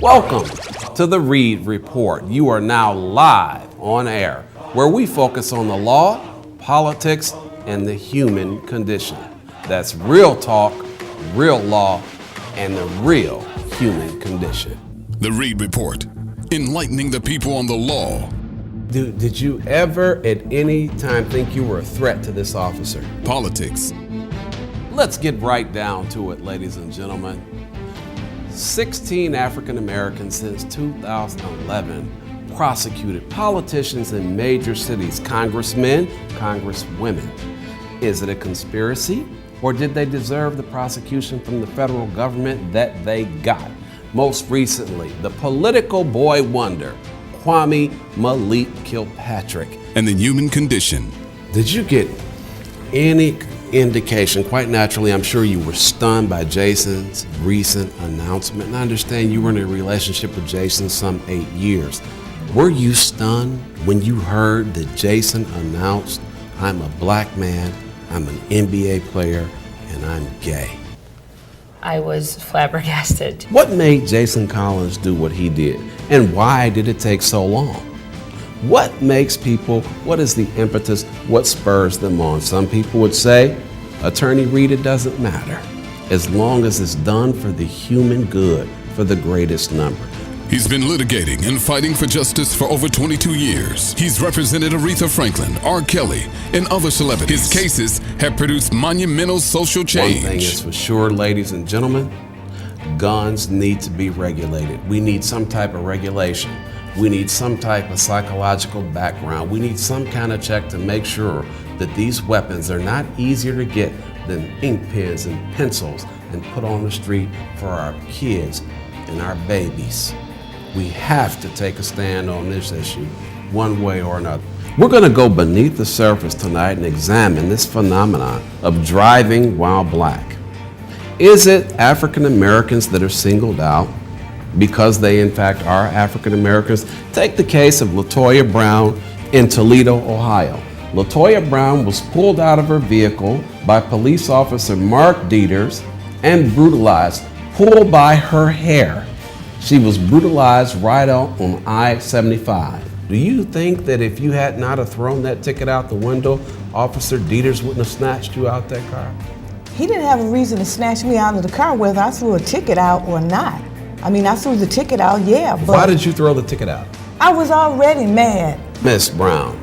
Welcome to the Reed Report. You are now live on air, where we focus on the law, politics, and the human condition. That's real talk, real law, and the real human condition. The Reed Report, enlightening the people on the law. Did you ever at any time think you were a threat to this officer? Politics. Let's get right down to it, ladies and gentlemen. 16 African Americans since 2011 prosecuted politicians in major cities, congressmen, congresswomen. Is it a conspiracy, or did they deserve the prosecution from the federal government that they got? Most recently, the political boy wonder, Kwame Malik Kilpatrick. And the human condition. Did you get any indication? Quite naturally, I'm sure you were stunned by Jason's recent announcement. And I understand you were in a relationship with Jason some 8 years. Were you stunned when you heard that Jason announced, I'm a black man, I'm an NBA player, and I'm gay? I was flabbergasted. What made Jason Collins do what he did? And why did it take so long? What makes people, what is the impetus, what spurs them on? Some people would say, Attorney Reed, it doesn't matter, as long as it's done for the human good, for the greatest number. He's been litigating and fighting for justice for over 22 years. He's represented Aretha Franklin, R. Kelly, and other celebrities. His cases have produced monumental social change. One thing is for sure, ladies and gentlemen, guns need to be regulated. We need some type of regulation. We need some type of psychological background. We need some kind of check to make sure that these weapons are not easier to get than ink pens and pencils and put on the street for our kids and our babies. We have to take a stand on this issue one way or another. We're going to go beneath the surface tonight and examine this phenomenon of driving while black. Is it African Americans that are singled out because they in fact are African Americans? Take the case of LaToya Brown in Toledo, Ohio. LaToya Brown was pulled out of her vehicle by police officer Mark Dieters and brutalized, pulled by her hair. She was brutalized right out on I-75. Do you think that if you had not have thrown that ticket out the window, Officer Dieters wouldn't have snatched you out that car? He didn't have a reason to snatch me out of the car whether I threw a ticket out or not. I mean, I threw the ticket out, yeah, but... Why did you throw the ticket out? I was already mad. Miss Brown,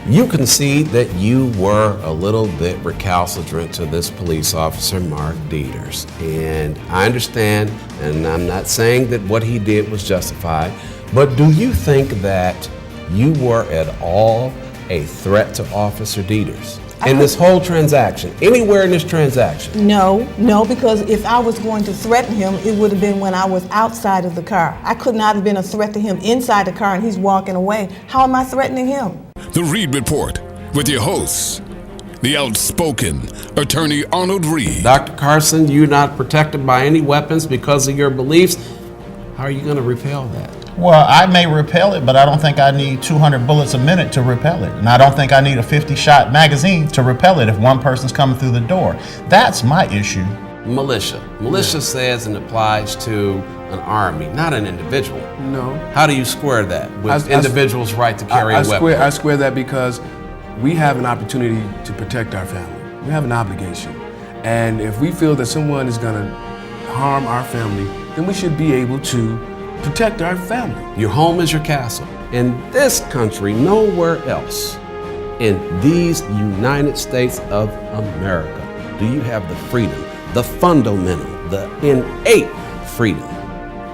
you concede that you were a little bit recalcitrant to this police officer, Mark Dieters. And I understand, and I'm not saying that what he did was justified, but do you think that you were at all a threat to Officer Dieters in this whole transaction, anywhere in this transaction? No, because if I was going to threaten him, it would have been when I was outside of the car. I could not have been a threat to him inside the car and he's walking away. How am I threatening him? The Reed Report with your hosts, the outspoken Attorney Arnold Reed. Dr. Carson, you're not protected by any weapons because of your beliefs. How are you going to repel that? Well, I may repel it, but I don't think I need 200 bullets a minute to repel it. And I don't think I need a 50-shot magazine to repel it if one person's coming through the door. That's my issue. Militia. Militia says and applies to an army, not an individual. No. How do you square that with individuals' right to carry a weapon? I square that because we have an opportunity to protect our family. We have an obligation. And if we feel that someone is going to harm our family, then we should be able to protect our family. Your home is your castle. In this country, nowhere else, in these United States of America, do you have the freedom, the fundamental, the innate freedom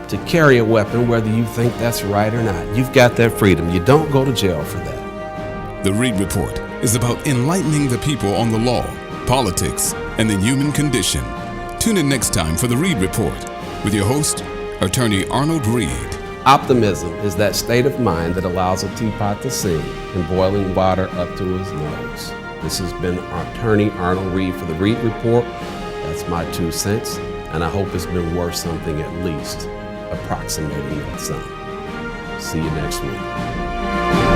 to carry a weapon, whether you think that's right or not. You've got that freedom. You don't go to jail for that. The Reed Report is about enlightening the people on the law, politics, and the human condition. Tune in next time for The Reed Report with your host, Attorney Arnold Reed. Optimism is that state of mind that allows a teapot to sing and boiling water up to his nose. This has been Attorney Arnold Reed for The Reed Report. That's my 2 cents, and I hope it's been worth something at least, approximating that sum. See you next week.